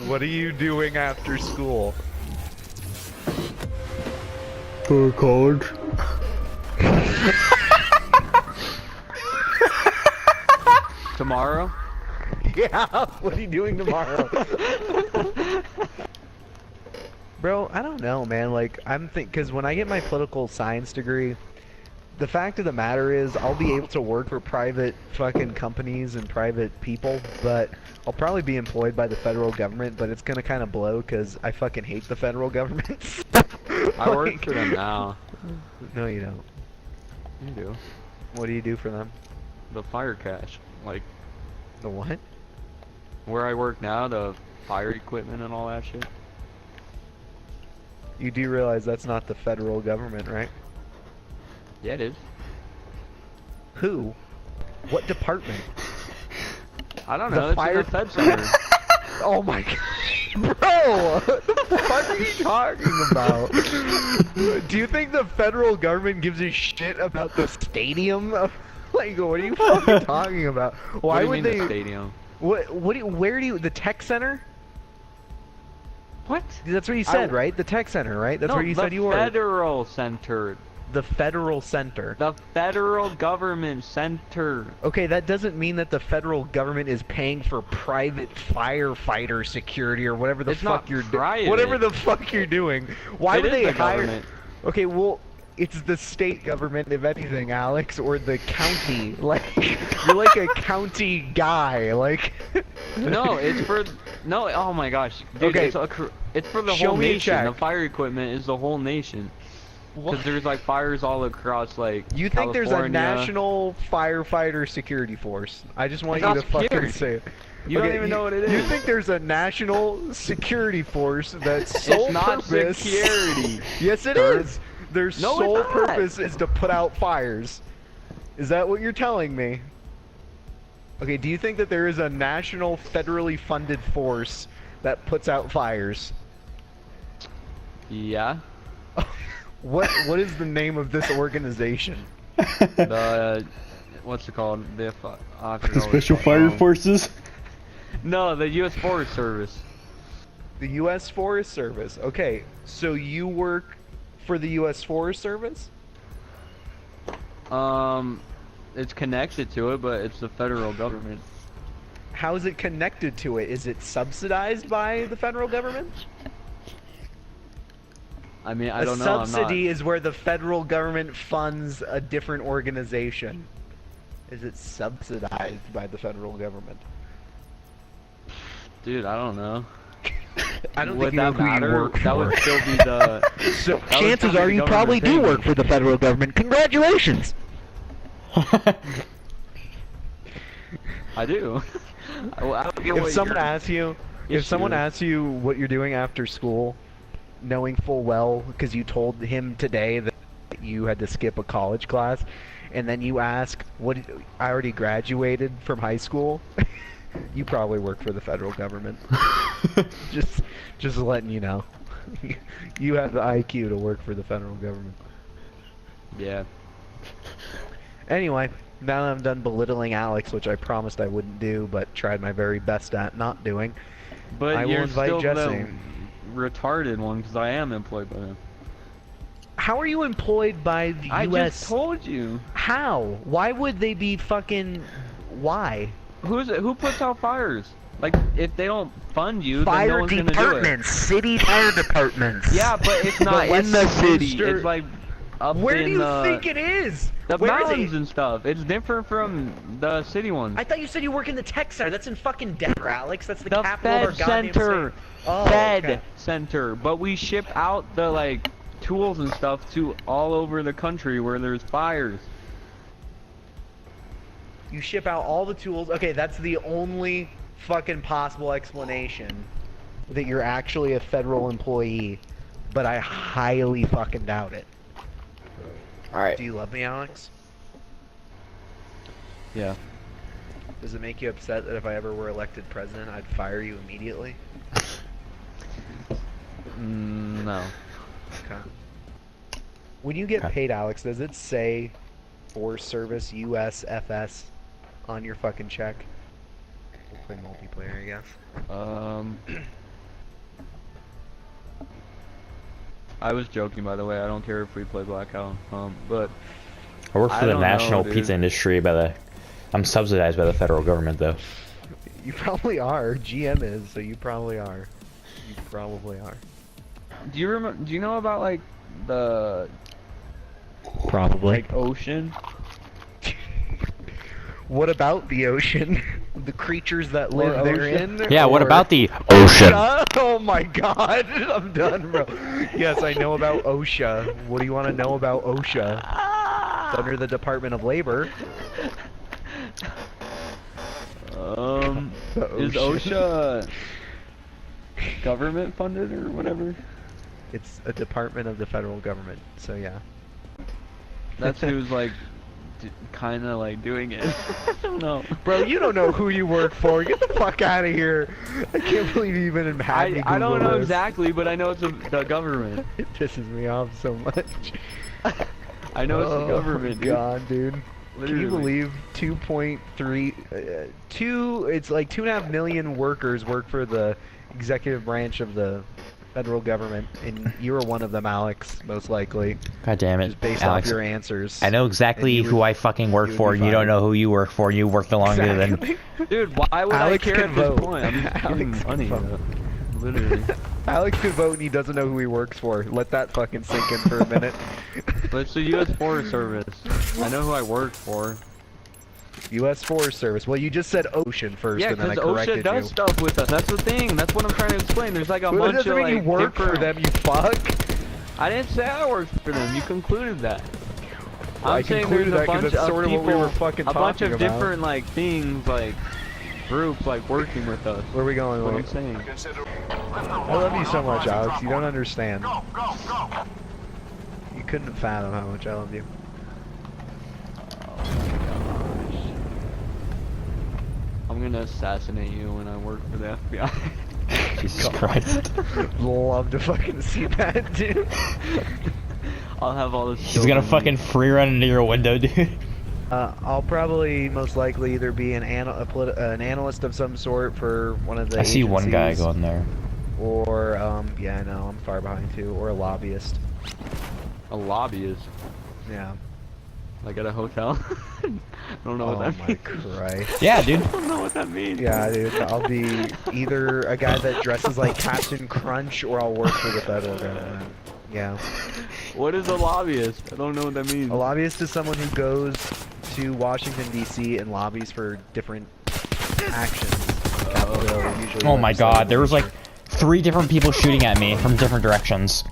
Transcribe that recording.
What are you doing after school? For college. Tomorrow? Yeah, what are you doing tomorrow? Bro, I don't know, man. Like, because when I get my political science degree, the fact of the matter is I'll be able to work for private fucking companies and private people, but I'll probably be employed by the federal government, but it's gonna kind of blow because I fucking hate the federal government. I work for them now. No, you don't. You do. What do you do for them? The fire cache. Like, The what? where I work now, the fire equipment and all that shit. You do realize that's not the federal government, right? Yeah, it is. Who? What department? I don't The know, it's fire- in the Fed Center. Oh my god. Bro! What the fuck are you talking about? Do you think the federal government gives a shit about the stadium? Like, what are you fucking talking about? Why What do you would mean they? the stadium? Where do you? The tech center? What? That's what you said, right? The tech center, right? That's No, where you said you were. the federal center. The federal center. The federal government center. Okay, that doesn't mean that the federal government is paying for private firefighter security or whatever the It's fuck not you're doing. private. Whatever the fuck you're doing. Why It would is they the hire? government. Okay, well, it's the state government, if anything, Alex, or the county. Like, you're like a county guy. Like. No, it's for no. Oh my gosh, dude, Okay. it's for the Show whole me a nation. check. The fire equipment is the whole nation. Because there's like fires all across like. You think there's a California. national firefighter security force? I just want It's you not to fucking security. say it. You don't even know what it is. You think there's a national security force that's sole It's not purpose? security. Yes, it sir. is. Their No, sole it's not. purpose is to put out fires. Is that what you're telling me? Okay, do you think that there is a national federally funded force that puts out fires? Yeah. What is the name of this organization? The what's it called? I forgot what it's Special called. Fire Forces. No, the U.S. Forest Service. The U.S. Forest Service. Okay, so you work for the U.S. Forest Service? It's connected to it, but it's the federal government. How is it connected to it? Is it subsidized by the federal government? I mean, I A don't know. subsidy is where the federal government funds a different organization. Is it subsidized by the federal government? Dude, I don't know. I don't Would think you know that who you matter? work That for. would still be the. So that would chances still be are the you probably government do paying work for the federal government. Congratulations! I do. Well, I don't get If what someone you're- asks you, Yes, if someone you. asks you what you're doing after school, knowing full well because you told him today that you had to skip a college class, and then you ask, "What? I already graduated from high school." You probably work for the federal government. just letting you know. You have the IQ to work for the federal government. Yeah. Anyway, now that I'm done belittling Alex, which I promised I wouldn't do, but tried my very best at not doing, But I will you're invite still Jesse. the retarded one because I am employed by them. How are you employed by the I U.S.? just told you. How? Why would they be fucking... Why? Who puts out fires? Like, if they don't fund you, then no Fire one's gonna do it. departments, city fire departments. Yeah, but it's not But in the city. Westminster- It's like up Where in do you the, think it is? the Where is mountains it? and stuff. It's different from the city ones. I thought you said you work in the tech center. That's in fucking Denver, Alex. That's the The capital of our Fed goddamn Center. state. Oh, Fed okay. Center. But we ship out the like tools and stuff to all over the country where there's fires. You ship out all the tools. Okay, that's the only fucking possible explanation that you're actually a federal employee, but I highly fucking doubt it. Alright. Do you love me, Alex? Yeah. Does it make you upset that if I ever were elected president, I'd fire you immediately? No. Okay. When you get paid, Alex, does it say Force Service USFS on your fucking check? We'll play multiplayer, I guess. I was joking, by the way. I don't care if we play Blackout. But I work for I the don't national know, pizza dude. industry I'm subsidized by the federal government though. You probably are. GM is, so you probably are. You probably are. Do you remember? Do you know about like the Probably. ocean? What about the ocean? The creatures that live Or therein? Yeah, what Or- about the ocean? Oh my god, I'm done, bro. Yes, I know about OSHA. What do you want to know about OSHA? It's under the Department of Labor. The Is ocean. OSHA government funded or whatever? It's a department of the federal government, so yeah. That's who's like, kind of like doing it. I don't know. Bro, you don't know who you work for. Get the fuck out of here. I can't believe you even had me I don't Google know this. exactly, but I know it's the government. It pisses me off so much. I know it's the government, Oh dude. god, dude. Can you Literally. believe 2.3, it's like 2.5 million workers work for the executive branch of the federal government, and you were one of them, Alex, most likely. God damn it, Just based Alex. off your answers. I know exactly And you who would- I fucking work you would for, be and you don't fired. know who you work for, and you work no longer than. Exactly. Dude, why would Alex I care can at this vote. point? I'm just giving Alex can money. vote. Literally. Alex could vote and he doesn't know who he works for. Let that fucking sink in for a minute. But it's the U.S. Forest Service. I know who I work for. U.S. Forest Service. Well, you just said ocean first, Yeah, and then I because corrected OSHA does you. stuff with us. That's the thing. That's what I'm trying to explain. There's like a Well, it bunch doesn't of mean like you work for different... them, you fuck. I didn't say I worked for them. You concluded that. Well, I I'm saying concluded there's a that 'cause bunch that's of sort of what we people, were fucking a bunch of talking about. different like things, like groups, like working with us. Where are we going? That's what Wait. I'm saying. I love you so much, Alex. You don't understand. You couldn't fathom how much I love you. I'm gonna assassinate you when I work for the FBI. Jesus Christ. Love to fucking see that, dude. I'll have all this. He's gonna fucking free run into your window, dude. I'll probably most likely either be an analyst of some sort for one of the I see one guy agencies, going there. or yeah, I know I'm far behind too, or a lobbyist. a lobbyist, Yeah. like at a hotel. I don't know what Oh that my means. Christ. Yeah, dude. I don't know what that means. Yeah, dude. I'll be either a guy that dresses like Captain Crunch, or I'll work for the federal government. Yeah. What is a lobbyist? I don't know what that means. A lobbyist is someone who goes to Washington D.C. and lobbies for different actions. Capitol Hill, usually Oh my legislative god, there was like nature. 3 different people shooting at me from different directions.